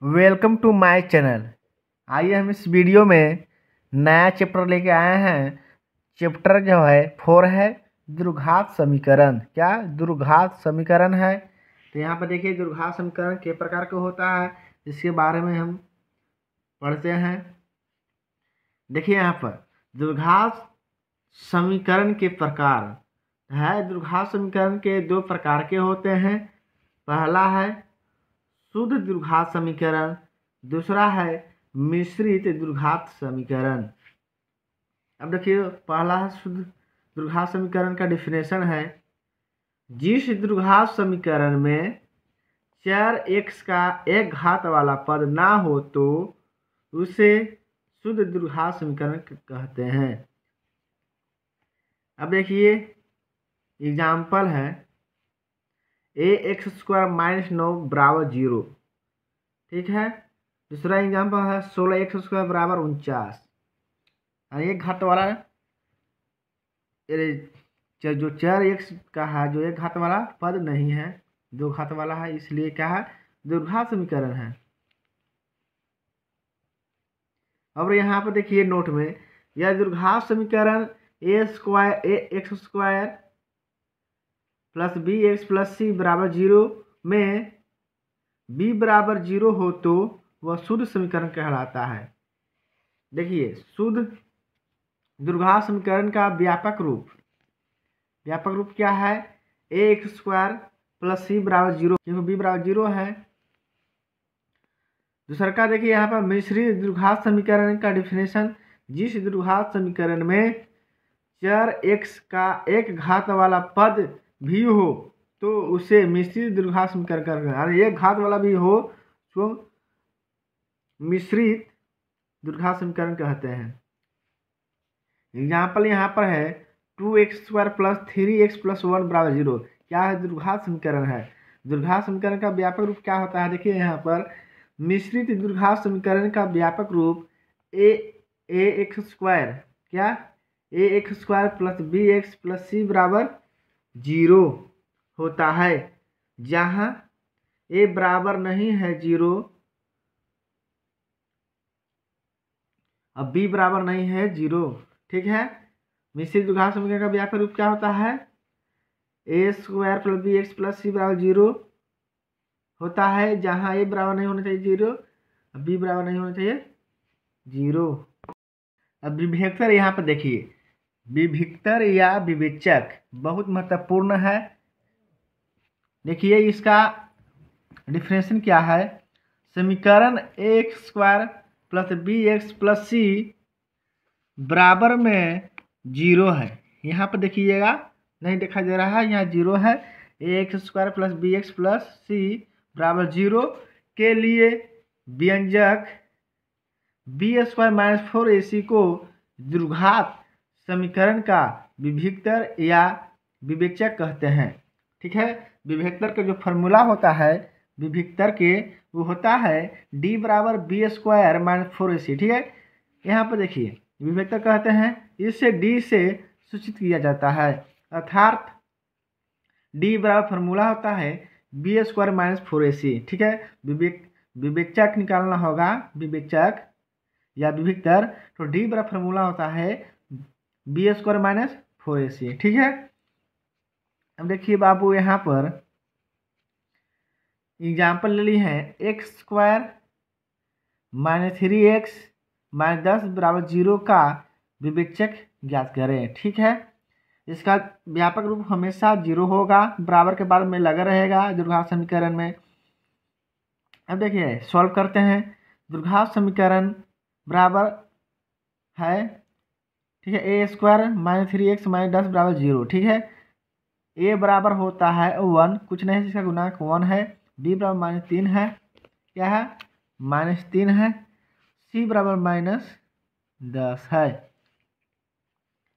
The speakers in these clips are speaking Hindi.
Welcome to my channel. आइए हम इस वीडियो में नया चैप्टर लेके आए हैं। चैप्टर जो है 4 है द्विघात समीकरण। क्या द्विघात समीकरण है? तो यहाँ पर देखिए द्विघात समीकरण के प्रकार का होता है, इसके बारे में हम पढ़ते हैं। देखिए यहाँ पर द्विघात समीकरण के प्रकार है। द्विघात समीकरण के दो प्रकार के होते हैं। पहला है शुद्ध द्विघात समीकरण, दूसरा है मिश्रित द्विघात समीकरण। अब देखिए पहला है शुद्ध द्विघात समीकरण का डिफिनेशन है, जिस द्विघात समीकरण में चर x का एक घात वाला पद ना हो तो उसे शुद्ध द्विघात समीकरण कहते हैं। अब देखिए एग्जाम्पल है ax² - 9 = 0। ठीक है। दूसरा एग्जाम्पल है 16x² = 49। एक घात वाला जो चर x का है, जो एक घात वाला पद नहीं है, दो घात वाला है, इसलिए क्या है द्विघात समीकरण है। अब यहाँ पर देखिए नोट में, यह द्विघात समीकरण ax² + bx + c = 0 में b = 0 हो तो वह शुद्ध समीकरण कहलाता है। देखिए शुद्ध द्विघात समीकरण का व्यापक रूप क्या है? ax² + c = 0, क्योंकि b = 0 है। दूसरा का देखिए यहाँ पर मिश्रित द्विघात समीकरण का डिफिनेशन, जिस द्विघात समीकरण में चर x का एक घात वाला पद भी हो तो उसे मिश्रित द्विघात समीकरण कहते हैं। एक घात वाला भी हो तो मिश्रित द्विघात समीकरण कहते हैं। एग्जाम्पल यहाँ पर है 2x² + 3x + 1 = 0। क्या है? द्विघात समीकरण है। द्विघात समीकरण का व्यापक रूप क्या होता है? देखिए यहाँ पर मिश्रित द्विघात समीकरण का व्यापक रूप ax² क्या ax² + bx + c = 0 होता है, जहाँ a बराबर नहीं है 0 और b बराबर नहीं है 0। ठीक है। मिश्रित द्विघात समीकरण का व्यापक रूप क्या होता है? a² + bx + c = 0 होता है, जहाँ a बराबर नहीं होना चाहिए 0, b बराबर नहीं होना चाहिए 0। अब विभेदक यहाँ पर देखिए, विभेदक या विवेचक बहुत महत्वपूर्ण है। देखिए इसका डिफिनेशन क्या है? समीकरण ax² + bx + c बराबर में 0 है। यहाँ पर देखिएगा नहीं दिखाई दे रहा है, यहाँ 0 है। ax² + bx + c = 0 के लिए व्यंजक b² - 4ac को द्विघात समीकरण का विभेदक या विवेचक कहते हैं। ठीक है। विभेदक का जो फॉर्मूला होता है विभेदक के, वो होता है d = b² - 4ac। ठीक है। यहाँ पर देखिए विभेदक कहते हैं, इससे d से सूचित किया जाता है, अर्थात d बराबर फॉर्मूला होता है b² - 4ac। ठीक है। विवेचक निकालना होगा, विवेचक या विभेदक, तो d बराबर फॉर्मूला होता है b² - 4ac। ठीक है। अब देखिए बाबू यहाँ पर एग्जाम्पल ले ली है x² - 3x - 10 = 0 का विवेचक ज्ञात करें। ठीक है। इसका व्यापक रूप हमेशा 0 होगा, बराबर के बाद में लगा रहेगा द्विघात समीकरण में। अब देखिए सॉल्व करते हैं। द्विघात समीकरण बराबर है, ठीक है, a² - 3x - 10 = 0। ठीक है। a बराबर होता है 1, कुछ नहीं, इसका गुणांक 1 है। b बराबर -3 है, क्या है -3 है। c बराबर -10 है।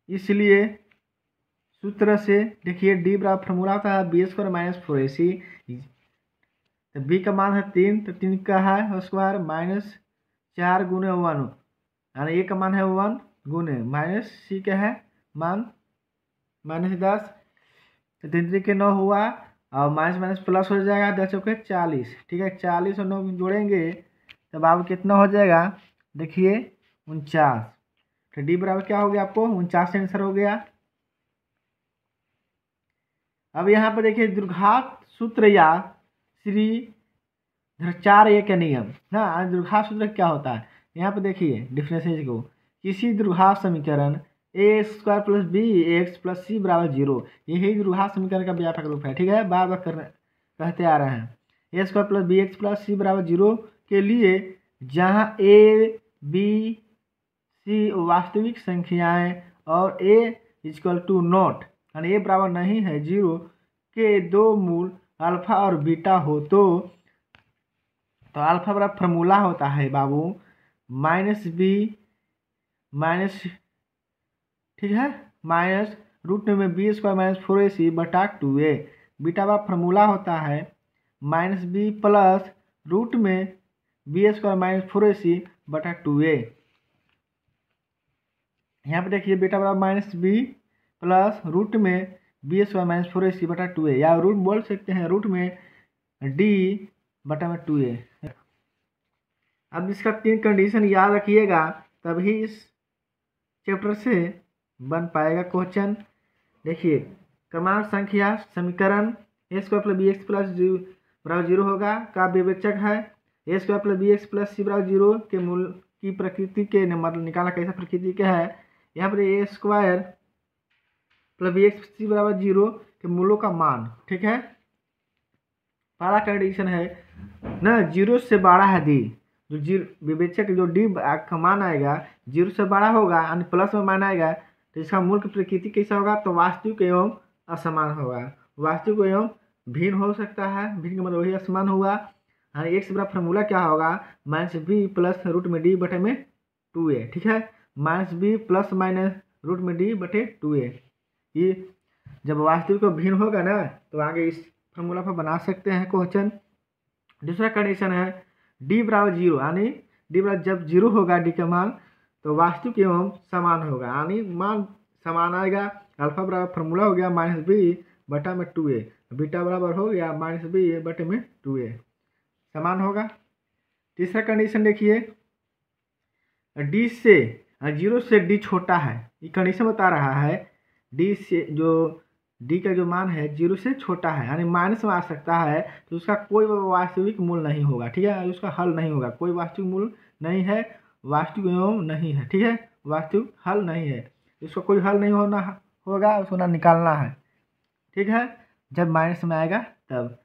इसलिए सूत्र से देखिए d बराबर फॉर्मूला होता है b² - 4ac। तो b का मान है 3, तो 3 का है स्क्वायर -4 × 1, यानी a का मान है 1 गुने माइनस c का है मान -10, तो 3 के 9 हुआ और माइनस माइनस प्लस हो जाएगा, 10 चौके 40। ठीक है। 40 और 9 जोड़ेंगे तो बाबू कितना हो जाएगा, देखिए 49। तो डी बराबर क्या हो गया आपको 49 आंसर हो गया। अब यहाँ पर देखिए द्विघात सूत्र या श्री 4A का नियम ना, द्विघात सूत्र क्या होता है, यहाँ पे देखिए डिफरेंशिएशन को, किसी द्विघात समीकरण a² + bx + c = 0, यही द्विघात समीकरण का व्यापक रूप है। ठीक है, बार बार कहते आ रहे हैं। a² + bx + c = 0 के लिए जहाँ a b c वास्तविक संख्याएं और a = नॉट यानी a बराबर नहीं है 0 के दो मूल अल्फा और बीटा हो तो अल्फा बराबर फॉर्मूला होता है बाबू -b माइनस, ठीक है, माइनस √b² - 4ac बटा 2a। बीटा बराबर फॉर्मूला होता है -b प्लस √b² - 4ac बटा 2a। यहाँ पे देखिए बीटा बराबर -b प्लस √b² - 4ac बटा 2a, या रूट बोल सकते हैं रूट में d बटा में 2a। अब इसका 3 कंडीशन याद रखिएगा तभी इस चैप्टर से बन पाएगा क्वेश्चन। देखिए क्रमांक संख्या समीकरण a² + bx + c 0 होगा का विवेचक है a² + bx + c 0 के मूल की प्रकृति के मतलब निकाला कैसा प्रकृति के है। यहाँ पर a² + bx + c 0 के मूलों का मान, ठीक है, पहला कंडीशन है ना 0 से बड़ा है दी, जो विवेचक जो डी का मान आएगा 0 से बड़ा होगा यानी प्लस में मान आएगा तो इसका मूल की प्रकृति कैसा होगा, तो वास्तविक एवं असमान होगा। वास्तविक एवं भिन्न हो सकता है, भिन्न का मतलब वही असमान हुआ। यानी एक से बड़ा फॉर्मूला क्या होगा -b प्लस √d बटे में 2a, ठीक है, -b प्लस माइनस √d बटे 2a। ये जब वास्तविक को भिन्न होगा ना तो आगे इस फॉर्मूला पर बना सकते हैं क्वेश्चन। दूसरा कंडीशन है d बराबर 0 यानी d बराबर जब 0 होगा d का मान तो वास्तविक एवं समान होगा यानी मान समान आएगा। अल्फा बराबर फॉर्मूला हो गया -b बटा में 2a, बीटा बराबर हो गया -b बटे में 2a, समान होगा। तीसरा कंडीशन देखिए d से 0 से d छोटा है, ये कंडीशन बता रहा है d से जो d का जो मान है 0 से छोटा है यानी माइनस में आ सकता है तो उसका कोई वास्तविक मूल नहीं होगा, ठीक है, उसका हल नहीं होगा, कोई वास्तविक मूल नहीं है, वास्तविक एवं नहीं है, ठीक है, वास्तविक हल नहीं है, इसको कोई हल नहीं होना होगा, उसको ना निकालना है, ठीक है, जब माइनस में आएगा तब।